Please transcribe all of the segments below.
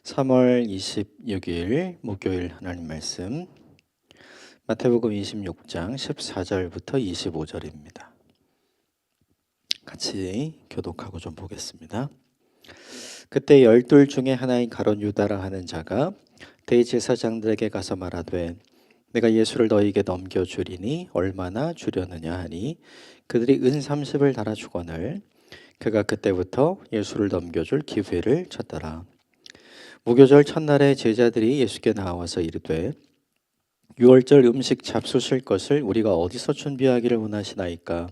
3월 26일 목요일 하나님 말씀 마태복음 26장 14절부터 25절입니다. 같이 교독하고 좀 보겠습니다. 그때 12 중에 하나인 가룟 유다라 하는 자가 대제사장들에게 가서 말하되 내가 예수를 너희에게 넘겨주리니 얼마나 주려느냐 하니 그들이 은 30을 달아주거늘 그가 그때부터 예수를 넘겨줄 기회를 찾더라. 무교절 첫날에 제자들이 예수께 나와서 이르되 유월절 음식 잡수실 것을 우리가 어디서 준비하기를 원하시나이까?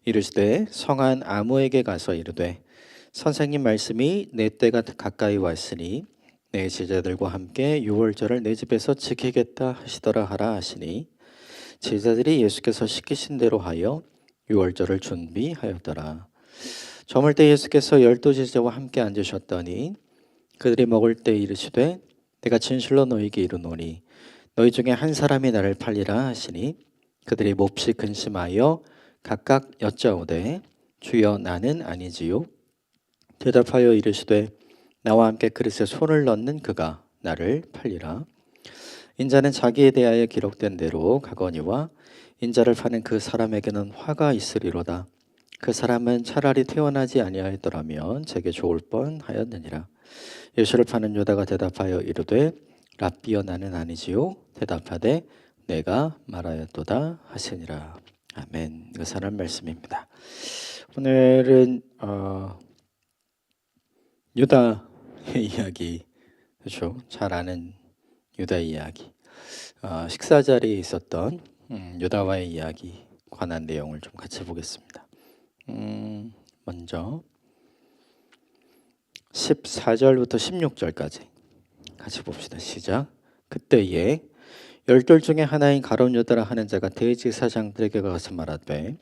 이르시되 성한 아무에게 가서 이르되 선생님 말씀이 내 때가 가까이 왔으니 내 제자들과 함께 유월절을 내 집에서 지키겠다 하시더라 하라 하시니 제자들이 예수께서 시키신 대로 하여 유월절을 준비하였더라. 저물 때 예수께서 12 제자와 함께 앉으셨더니 그들이 먹을 때 이르시되 내가 진실로 너희에게 이르노니 너희 중에 한 사람이 나를 팔리라 하시니 그들이 몹시 근심하여 각각 여짜오되 주여 나는 아니지요. 대답하여 이르시되 나와 함께 그릇에 손을 넣는 그가 나를 팔리라. 인자는 자기에 대하여 기록된 대로 가거니와 인자를 파는 그 사람에게는 화가 있으리로다. 그 사람은 차라리 태어나지 아니하였더라면 제게 좋을 뻔하였느니라. 예수를 파는 유다가 대답하여 이르되 랍비여 나는 아니지요. 대답하되 내가 말하였도다 하시니라. 아멘. 이거 하나님 말씀입니다. 오늘은 유다의 이야기, 그렇죠? 잘 아는 유다의 이야기. 식사 자리에 있었던 유다와의 이야기 관한 내용을 좀 같이 보겠습니다. 먼저 14절부터 16절까지 같이 봅시다. 시작. 그때에 12 중에 하나인 가룟 유다라 하는 자가 대제사장들에게 가서 말하되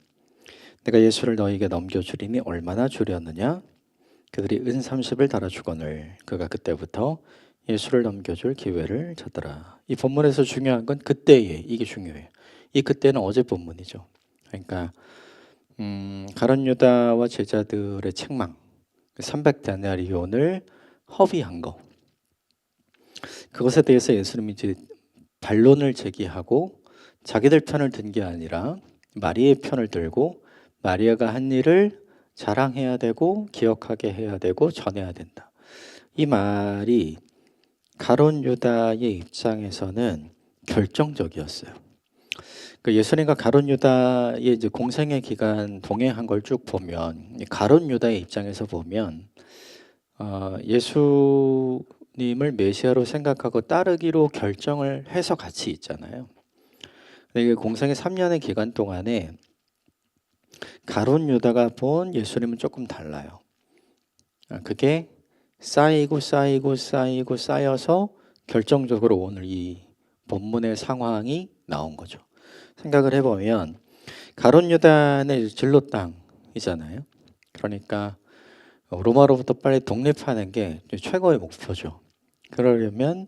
내가 예수를 너희에게 넘겨주리니 얼마나 주려느냐? 그들이 은 30을 달아주거늘 그가 그때부터 예수를 넘겨줄 기회를 찾더라. 이 본문에서 중요한 건 그때에, 이게 중요해요. 이 그때는 어제 본문이죠. 그러니까 가룟 유다와 제자들의 책망 300데나리온을 허비한 거, 그것에 대해서 예수님이 이제 반론을 제기하고 자기들 편을 든 게 아니라 마리아의 편을 들고 마리아가 한 일을 자랑해야 되고 기억하게 해야 되고 전해야 된다. 이 말이 가룟 유다의 입장에서는 결정적이었어요. 그 예수님과 가룟 유다의 이제 공생의 기간 동행한 걸 쭉 보면 가룟 유다의 입장에서 보면 예수님을 메시아로 생각하고 따르기로 결정을 해서 같이 있잖아요. 근데 이게 공생의 3년의 기간 동안에 가룟 유다가 본 예수님은 조금 달라요. 그게 쌓이고 쌓여서 결정적으로 오늘 이 본문의 상황이 나온 거죠. 생각을 해보면 가룟 유다는 진로 땅이잖아요. 그러니까 로마로부터 빨리 독립하는 게 최고의 목표죠. 그러려면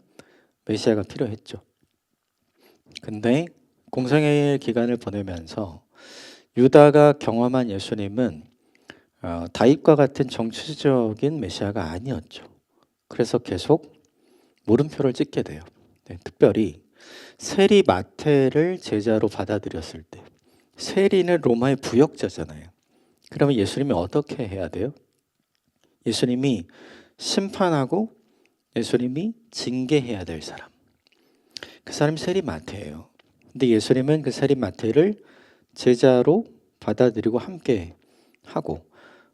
메시아가 필요했죠. 근데 공생의 기간을 보내면서 유다가 경험한 예수님은 다윗과 같은 정치적인 메시아가 아니었죠. 그래서 계속 물음표를 찍게 돼요. 네, 특별히 세리 마태를 제자로 받아들였을 때, 세리는 로마의 부역자잖아요. 그러면 예수님이 어떻게 해야 돼요? 예수님이 심판하고 예수님이 징계해야 될 사람. 그 사람이 세리 마태예요. 근데 예수님은 그 세리 마태를 제자로 받아들이고 함께 하고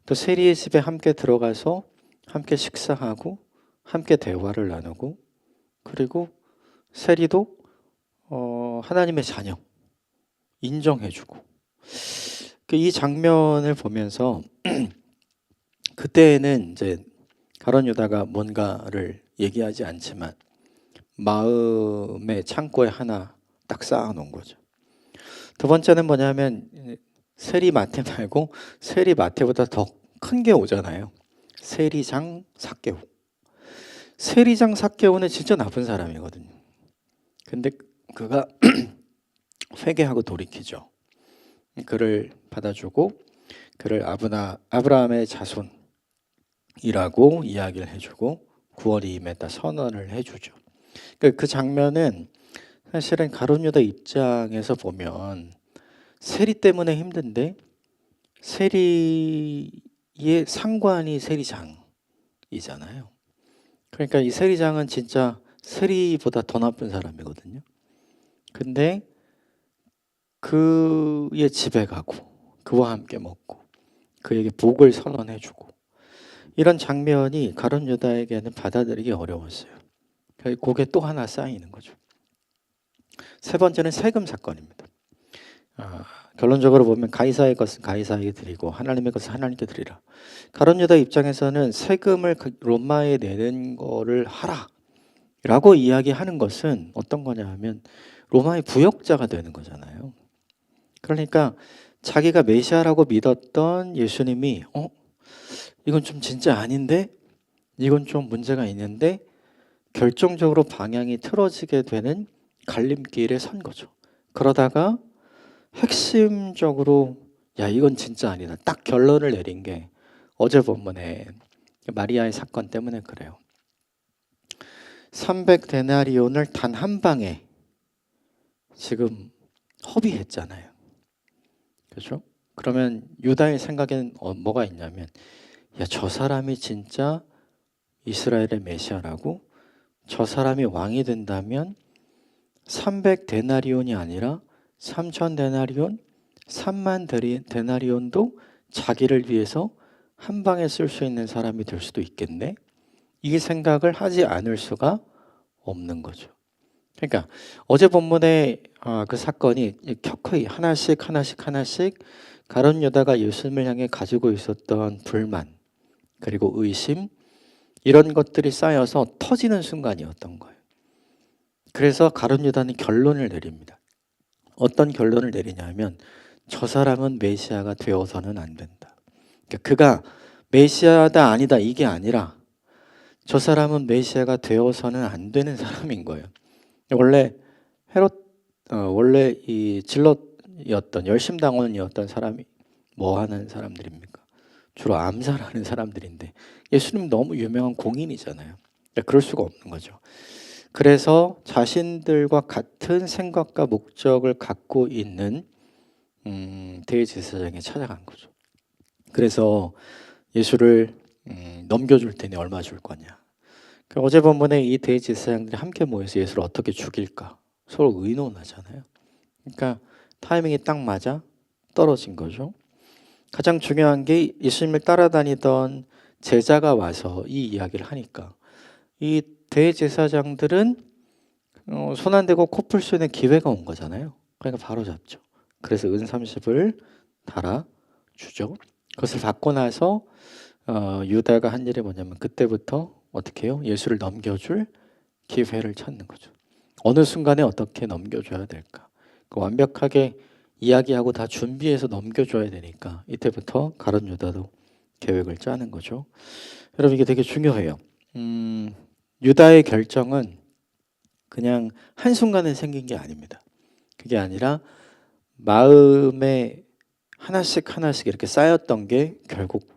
또 세리의 집에 함께 들어가서 함께 식사하고 함께 대화를 나누고 그리고 세리도 하나님의 자녀 인정해주고 이 장면을 보면서 그때는 이제 가룟 유다가 뭔가를 얘기하지 않지만 마음의 창고에 하나 딱 쌓아놓은 거죠. 두 번째는 뭐냐면 세리 마태 말고 세리 마태보다 더 큰 게 오잖아요. 세리장 삭개오. 세리장 삭개오는 진짜 나쁜 사람이거든요. 근데 그가 회개하고 돌이키죠. 그를 받아주고 그를 아브라함의 자손이라고 이야기를 해주고 구원이 임했다 선언을 해주죠. 그 장면은 사실은 가룟 유다 입장에서 보면 세리 때문에 힘든데 세리의 상관이 세리장이잖아요. 그러니까 이 세리장은 진짜 세리보다 더 나쁜 사람이거든요. 근데 그의 집에 가고 그와 함께 먹고 그에게 복을 선언해주고 이런 장면이 가룟 유다에게는 받아들이기 어려웠어요. 그게 또 하나 쌓이는 거죠. 세 번째는 세금 사건입니다. 결론적으로 보면 가이사의 것은 가이사에게 드리고 하나님의 것은 하나님께 드리라. 가룟 유다 입장에서는 세금을 로마에 내는 거를 하라 라고 이야기하는 것은 어떤 거냐 하면 로마의 부역자가 되는 거잖아요. 그러니까 자기가 메시아라고 믿었던 예수님이 이건 좀 진짜 아닌데? 이건 좀 문제가 있는데? 결정적으로 방향이 틀어지게 되는 갈림길에 선 거죠. 그러다가 핵심적으로 야 이건 진짜 아니다. 딱 결론을 내린 게 어제 본문에 마리아의 사건 때문에 그래요. 300데나리온을 단 한 방에 지금 허비했잖아요. 그렇죠? 그러면 유다의 생각에는 뭐가 있냐면 야, 저 사람이 진짜 이스라엘의 메시아라고? 저 사람이 왕이 된다면 300데나리온이 아니라 3000데나리온, 30,000데나리온도 자기를 위해서 한 방에 쓸 수 있는 사람이 될 수도 있겠네? 이 생각을 하지 않을 수가 없는 거죠. 그러니까 어제 본문의 그 사건이 켜켜이 하나씩 가룟 유다가 예수님을 향해 가지고 있었던 불만 그리고 의심 이런 것들이 쌓여서 터지는 순간이었던 거예요. 그래서 가룟 유다는 결론을 내립니다. 어떤 결론을 내리냐면 저 사람은 메시아가 되어서는 안 된다. 그러니까 그가 메시아다 아니다 이게 아니라 저 사람은 메시아가 되어서는 안 되는 사람인 거예요. 원래 원래 이 질럿이었던 열심당원이었던 사람이 뭐 하는 사람들입니까? 주로 암살하는 사람들인데 예수님 너무 유명한 공인이잖아요. 그럴 수가 없는 거죠. 그래서 자신들과 같은 생각과 목적을 갖고 있는 대제사장에 찾아간 거죠. 그래서 예수를 넘겨줄 테니 얼마 줄 거냐. 어제 본문에 이 대제사장들이 함께 모여서 예수를 어떻게 죽일까 서로 의논하잖아요. 그러니까 타이밍이 딱 맞아 떨어진 거죠. 가장 중요한 게 예수님을 따라다니던 제자가 와서 이 이야기를 하니까 이 대제사장들은 손 안 대고 코 풀 수 있는 기회가 온 거잖아요. 그러니까 바로 잡죠. 그래서 은 30을 달아주죠. 그것을 받고 나서 유다가 한 일이 뭐냐면 그때부터 어떻게 해요? 예수를 넘겨줄 기회를 찾는 거죠. 어느 순간에 어떻게 넘겨줘야 될까? 완벽하게 이야기하고 다 준비해서 넘겨줘야 되니까 이때부터 가룟 유다도 계획을 짜는 거죠. 여러분 이게 되게 중요해요. 유다의 결정은 그냥 한순간에 생긴 게 아닙니다. 그게 아니라 마음에 하나씩 이렇게 쌓였던 게 결국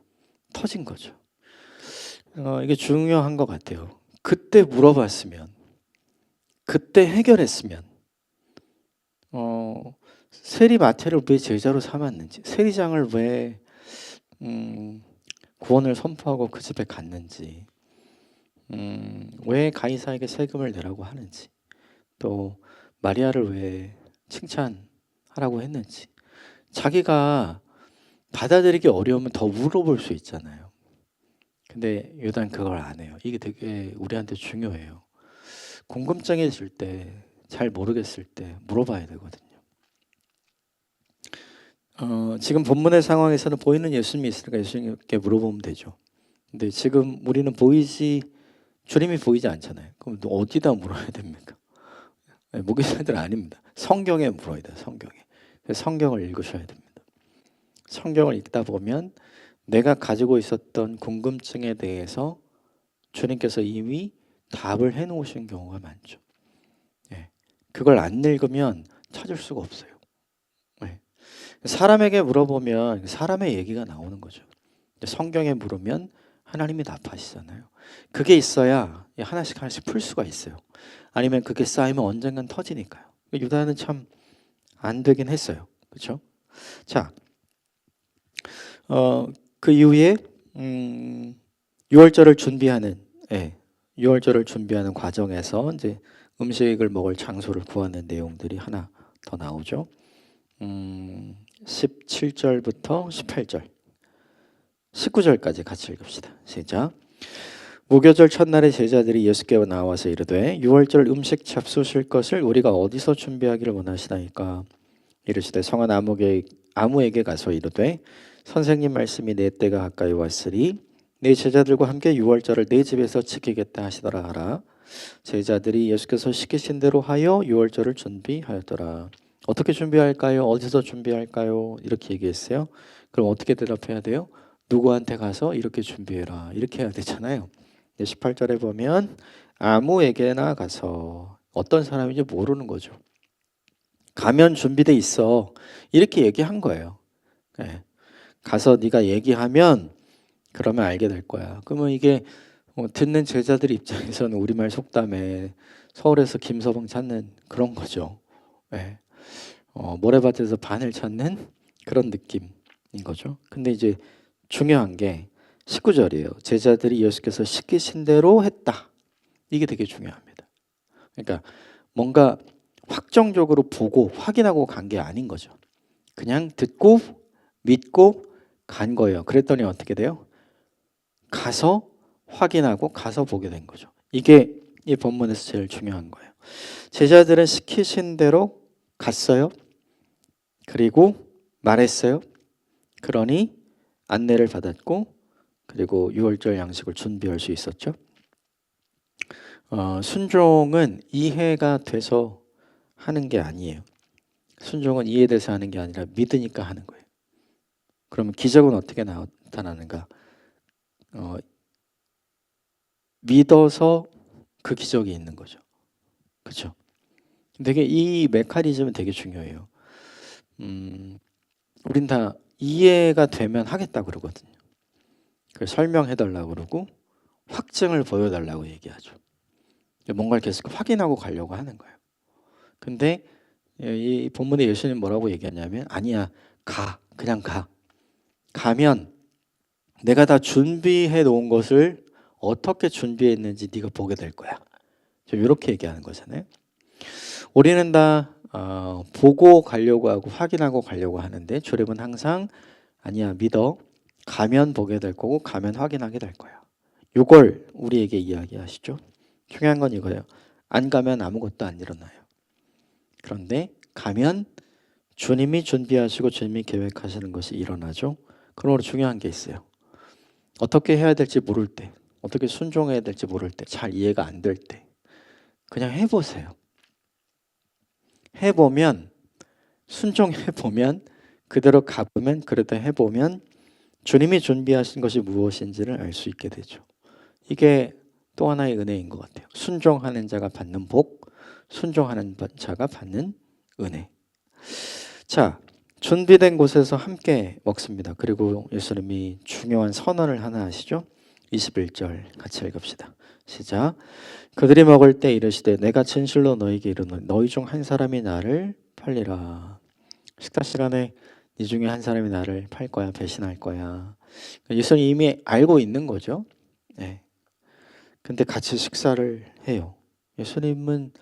터진 거죠. 이게 중요한 것 같아요. 그때 물어봤으면, 그때 해결했으면, 세리 마태를 왜 제자로 삼았는지, 세리장을 왜 구원을 선포하고 그 집에 갔는지, 왜 가이사에게 세금을 내라고 하는지, 또 마리아를 왜 칭찬하라고 했는지, 자기가 받아들이기 어려우면 더 물어볼 수 있잖아요. 근데 유다는 그걸 안 해요. 이게 되게 우리한테 중요해요. 궁금증해질 때, 잘 모르겠을 때 물어봐야 되거든요. 지금 본문의 상황에서는 보이는 예수님이 있으니까 예수님께 물어보면 되죠. 근데 지금 우리는 주님이 보이지 않잖아요. 그럼 어디다 물어야 됩니까? 무기자들 아닙니다. 성경에 물어야 돼요. 성경을 읽으셔야 됩니다. 성경을 읽다 보면 내가 가지고 있었던 궁금증에 대해서 주님께서 이미 답을 해놓으신 경우가 많죠. 그걸 안 읽으면 찾을 수가 없어요. 사람에게 물어보면 사람의 얘기가 나오는 거죠. 성경에 물으면 하나님이 납하시잖아요. 그게 있어야 하나씩 하나씩 풀 수가 있어요. 아니면 그게 쌓이면 언젠간 터지니까요. 유다는 참 안 되긴 했어요. 그렇죠? 자, 그 이후에 6월절을 준비하는, 예, 6월절을 준비하는 과정에서 이제 음식을 먹을 장소를 구하는 내용들이 하나 더 나오죠. 17절부터 18절, 19절까지 같이 읽읍시다. 시작. 무교절 첫날에 제자들이 예수께 나와서 이르되 6월절 음식 잡수실 것을 우리가 어디서 준비하기를 원하시나이까? 이르시되 성한 아무에게 가서 이르되 선생님 말씀이 내 때가 가까이 왔으니 네 제자들과 함께 6월절을 네 집에서 지키겠다 하시더라 하라. 제자들이 예수께서 시키신 대로 하여 6월절을 준비하였더라. 어떻게 준비할까요? 어디서 준비할까요? 이렇게 얘기했어요. 그럼 어떻게 대답해야 돼요? 누구한테 가서 이렇게 준비해라. 이렇게 해야 되잖아요. 18절에 보면 아무에게나 가서, 어떤 사람인지 모르는 거죠. 가면 준비돼 있어. 이렇게 얘기한 거예요. 네. 가서 네가 얘기하면 그러면 알게 될 거야. 그러면 이게 듣는 제자들 입장에서는 우리말 속담에 서울에서 김서방 찾는 그런 거죠. 네. 모래밭에서 바늘 찾는 그런 느낌인 거죠. 근데 이제 중요한 게 19절이에요. 제자들이 예수께서 시키신 대로 했다. 이게 되게 중요합니다. 그러니까 뭔가 확정적으로 보고 확인하고 간 게 아닌 거죠. 그냥 듣고 믿고 간 거예요. 그랬더니 어떻게 돼요? 가서 확인하고 가서 보게 된 거죠. 이게 이 본문에서 제일 중요한 거예요. 제자들은 시키신 대로 갔어요. 그리고 말했어요. 그러니 안내를 받았고, 그리고 6월절 양식을 준비할 수 있었죠. 순종은 이해가 돼서 하는 게 아니에요. 순종은 이해돼서 하는 게 아니라 믿으니까 하는 거예요. 그러면 기적은 어떻게 나타나는가? 믿어서 그 기적이 있는 거죠. 그렇죠? 되게 이 메커니즘은 되게 중요해요. 우린 다 이해가 되면 하겠다 그러거든요. 그걸 설명해 달라고 그러고 확증을 보여달라고 얘기하죠. 뭔가를 계속 확인하고 가려고 하는 거예요. 근데 이 본문에 예수님 뭐라고 얘기하냐면 아니야, 그냥 가. 가면 내가 다 준비해 놓은 것을 어떻게 준비했는지 네가 보게 될 거야. 좀 이렇게 얘기하는 거잖아요. 우리는 다 보고 가려고 하고 확인하고 가려고 하는데 주님은 항상 아니야, 믿어. 가면 보게 될 거고 가면 확인하게 될 거야. 이걸 우리에게 이야기하시죠. 중요한 건 이거예요. 안 가면 아무것도 안 일어나요. 그런데 가면 주님이 준비하시고 주님이 계획하시는 것이 일어나죠. 그러므로 중요한 게 있어요. 어떻게 해야 될지 모를 때, 어떻게 순종해야 될지 모를 때, 잘 이해가 안 될 때 그냥 해보세요. 해보면, 순종해보면, 그대로 가보면, 그러다 해보면 주님이 준비하신 것이 무엇인지를 알 수 있게 되죠. 이게 또 하나의 은혜인 것 같아요. 순종하는 자가 받는 복, 순종하는 자가 받는 은혜. 자, 준비된 곳에서 함께 먹습니다. 그리고 예수님이 중요한 선언을 하나 하시죠. 21절 같이 읽읍시다. 시작. 그들이 먹을 때 이르시되 내가 진실로 너희에게 이르노니 너희 중 한 사람이 나를 팔리라. 식사 시간에 이 중에 한 사람이 나를 팔 거야, 배신할 거야. 예수님 이미 알고 있는 거죠. 네. 근데 같이 식사를 해요. 예수님은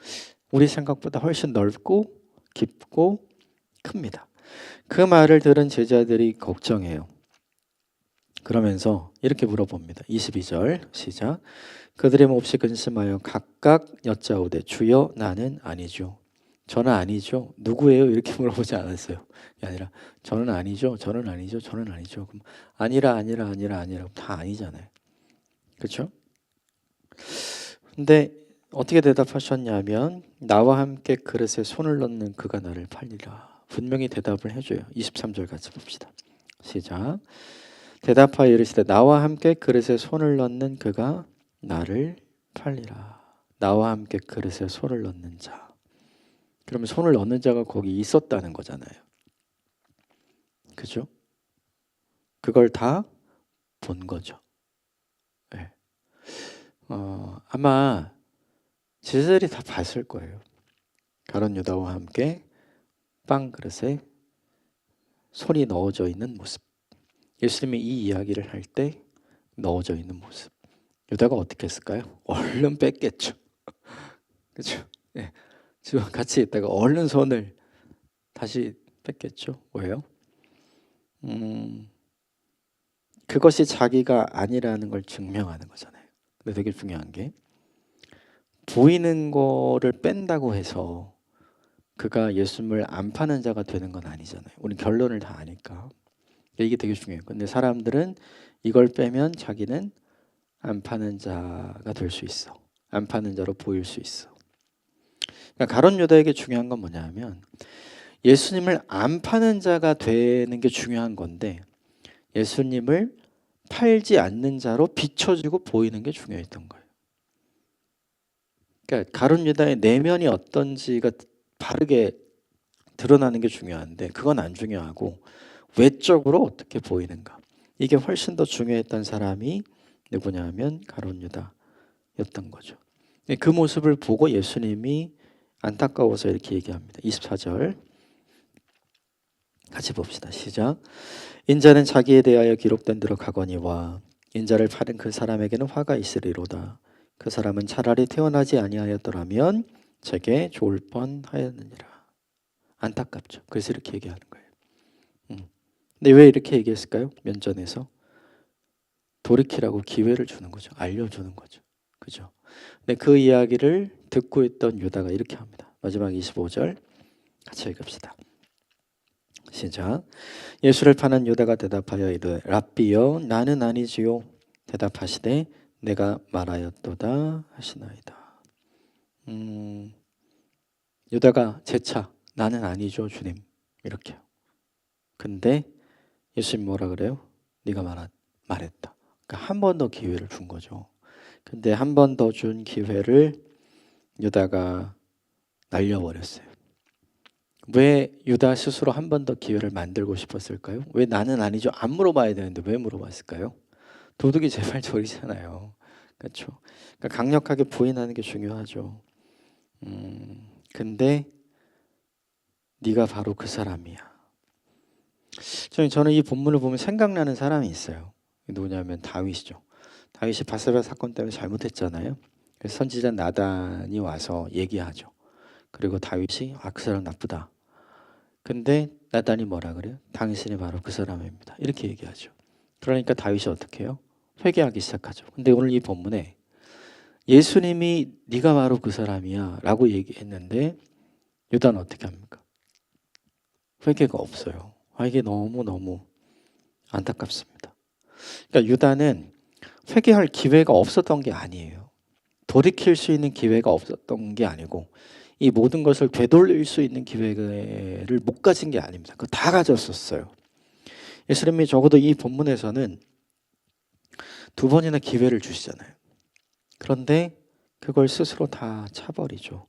우리 생각보다 훨씬 넓고 깊고 큽니다. 그 말을 들은 제자들이 걱정해요. 그러면서 이렇게 물어봅니다. 22절 시작. 그들이 몹시 근심하여 각각 여짜오되 주여 나는 아니죠. 저는 아니죠. 누구예요? 이렇게 물어보지 않았어요. 그게 아니라 저는 아니죠. 저는 아니죠. 저는 아니죠. 그럼 아니라 다 아니잖아요. 그렇죠? 근데 어떻게 대답하셨냐면 나와 함께 그릇에 손을 넣는 그가 나를 팔리라. 분명히 대답을 해줘요. 23절 같이 봅시다. 시작. 대답하여 이르시되 나와 함께 그릇에 손을 넣는 그가 나를 팔리라. 나와 함께 그릇에 손을 넣는 자. 그러면 손을 넣는 자가 거기 있었다는 거잖아요. 그죠? 그걸 다 본 거죠. 아마 제자들이 다 봤을 거예요. 가룟 유다와 함께 빵 그릇에 손이 넣어져 있는 모습. 예수님이 이 이야기를 할 때 넣어져 있는 모습. 유다가 어떻게 했을까요? 얼른 뺐겠죠. 그렇죠? 예. 지금 같이 있다가 얼른 손을 다시 뺐겠죠. 왜요? 그것이 자기가 아니라는 걸 증명하는 거잖아요. 근데 되게 중요한 게 보이는 거를 뺀다고 해서 그가 예수님을 안 파는 자가 되는 건 아니잖아요. 우리 결론을 다 아니까. 이게 되게 중요해요. 근데 사람들은 이걸 빼면 자기는 안 파는 자가 될 수 있어. 안 파는 자로 보일 수 있어. 그러니까 가룟 유다에게 중요한 건 뭐냐면 예수님을 안 파는 자가 되는 게 중요한 건데 예수님을 팔지 않는 자로 비춰지고 보이는 게 중요했던 거예요. 그러니까 가룟 유다의 내면이 어떤지가 바르게 드러나는 게 중요한데 그건 안 중요하고 외적으로 어떻게 보이는가. 이게 훨씬 더 중요했던 사람이 누구냐면 가룟 유다였던 거죠. 그 모습을 보고 예수님이 안타까워서 이렇게 얘기합니다. 24절 같이 봅시다. 시작. 인자는 자기에 대하여 기록된 대로 가거니와 인자를 파는 그 사람에게는 화가 있으리로다. 그 사람은 차라리 태어나지 아니하였더라면 제게 좋을 뻔하였느니라. 안타깝죠. 그래서 이렇게 얘기하는 거예요. 근데 왜 이렇게 얘기했을까요? 면전에서 돌이키라고 기회를 주는 거죠. 알려주는 거죠. 그죠? 근데 그 이야기를 듣고 있던 유다가 이렇게 합니다. 마지막 25절 같이 읽읍시다. 시작. 예수를 파는 유다가 대답하여 이르되 랍비여 나는 아니지요. 대답하시되 내가 말하였도다 하시나이다. 유다가 재차 나는 아니죠 주님 이렇게요. 근데 예수님 뭐라 그래요? 네가 말했다. 그러니까 한 번 더 기회를 준 거죠. 근데 한 번 더 준 기회를 유다가 날려버렸어요. 왜 유다 스스로 한 번 더 기회를 만들고 싶었을까요? 왜 나는 아니죠? 안 물어봐야 되는데 왜 물어봤을까요? 도둑이 제발 저리잖아요. 그렇죠? 그러니까 강력하게 부인하는 게 중요하죠. 근데 네가 바로 그 사람이야. 저는 이 본문을 보면 생각나는 사람이 있어요. 누구냐면 다윗이죠. 다윗이 바세바 사건 때문에 잘못했잖아요. 그래서 선지자 나단이 와서 얘기하죠. 그리고 다윗이 그 사람 나쁘다. 근데 나단이 뭐라 그래요? 당신이 바로 그 사람입니다. 이렇게 얘기하죠. 그러니까 다윗이 어떻게 해요? 회개하기 시작하죠. 근데 오늘 이 본문에 예수님이 네가 바로 그 사람이야 라고 얘기했는데 유다는 어떻게 합니까? 회개가 없어요. 이게 너무너무 안타깝습니다. 그러니까 유다는 회개할 기회가 없었던 게 아니에요. 돌이킬 수 있는 기회가 없었던 게 아니고 이 모든 것을 되돌릴 수 있는 기회를 못 가진 게 아닙니다. 그거 다 가졌었어요. 예수님이 적어도 이 본문에서는 두 번이나 기회를 주시잖아요. 그런데 그걸 스스로 다 차버리죠.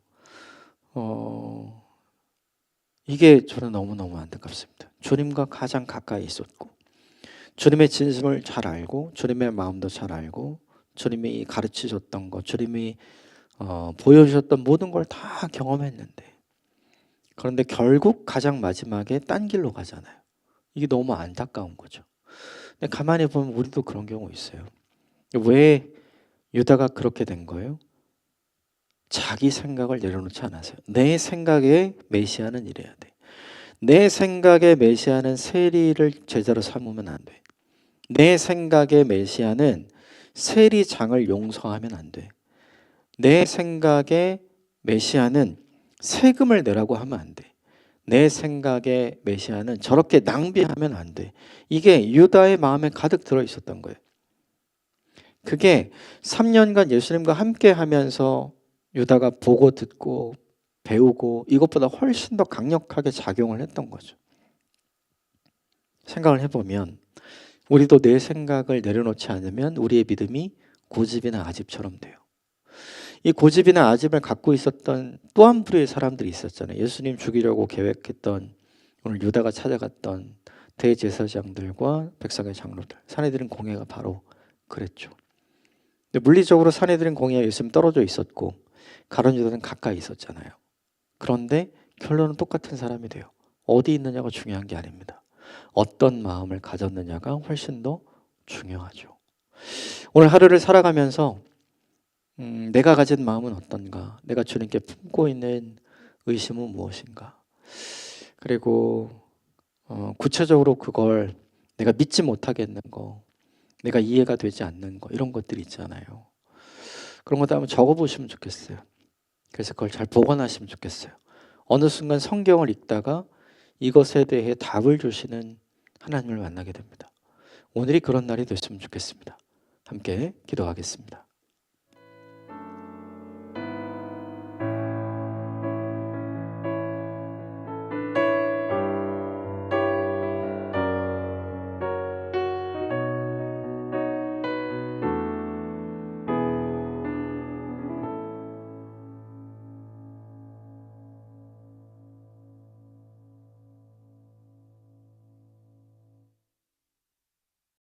이게 저는 너무너무 안타깝습니다. 주님과 가장 가까이 있었고 주님의 진심을 잘 알고 주님의 마음도 잘 알고 주님이 가르치셨던 것, 주님이 보여주셨던 모든 걸 다 경험했는데 그런데 결국 가장 마지막에 딴 길로 가잖아요. 이게 너무 안타까운 거죠. 근데 가만히 보면 우리도 그런 경우 있어요. 왜 유다가 그렇게 된 거예요? 자기 생각을 내려놓지 않았어요. 내 생각에 메시아는 이래야 돼. 내 생각에 메시아는 세리를 제자로 삼으면 안 돼. 내 생각에 메시아는 세리장을 용서하면 안 돼. 내 생각에 메시아는 세금을 내라고 하면 안 돼. 내 생각에 메시아는 저렇게 낭비하면 안 돼. 이게 유다의 마음에 가득 들어 있었던 거예요. 그게 3년간 예수님과 함께 하면서 유다가 보고 듣고 배우고 이것보다 훨씬 더 강력하게 작용을 했던 거죠. 생각을 해보면 우리도 내 생각을 내려놓지 않으면 우리의 믿음이 고집이나 아집처럼 돼요. 이 고집이나 아집을 갖고 있었던 또 한 부류의 사람들이 있었잖아요. 예수님 죽이려고 계획했던 오늘 유다가 찾아갔던 대제사장들과 백성의 장로들. 사내들은 공예가 바로 그랬죠. 근데 물리적으로 사내들은 공의와 예수님 떨어져 있었고 가룟 유다는 가까이 있었잖아요. 그런데 결론은 똑같은 사람이 돼요. 어디 있느냐가 중요한 게 아닙니다. 어떤 마음을 가졌느냐가 훨씬 더 중요하죠. 오늘 하루를 살아가면서 내가 가진 마음은 어떤가? 내가 주님께 품고 있는 의심은 무엇인가? 그리고 구체적으로 그걸 내가 믿지 못하겠는 거, 내가 이해가 되지 않는 거, 이런 것들이 있잖아요. 그런 것도 한번 적어보시면 좋겠어요. 그래서 그걸 잘 보관하시면 좋겠어요. 어느 순간 성경을 읽다가 이것에 대해 답을 주시는 하나님을 만나게 됩니다. 오늘이 그런 날이 됐으면 좋겠습니다. 함께 기도하겠습니다.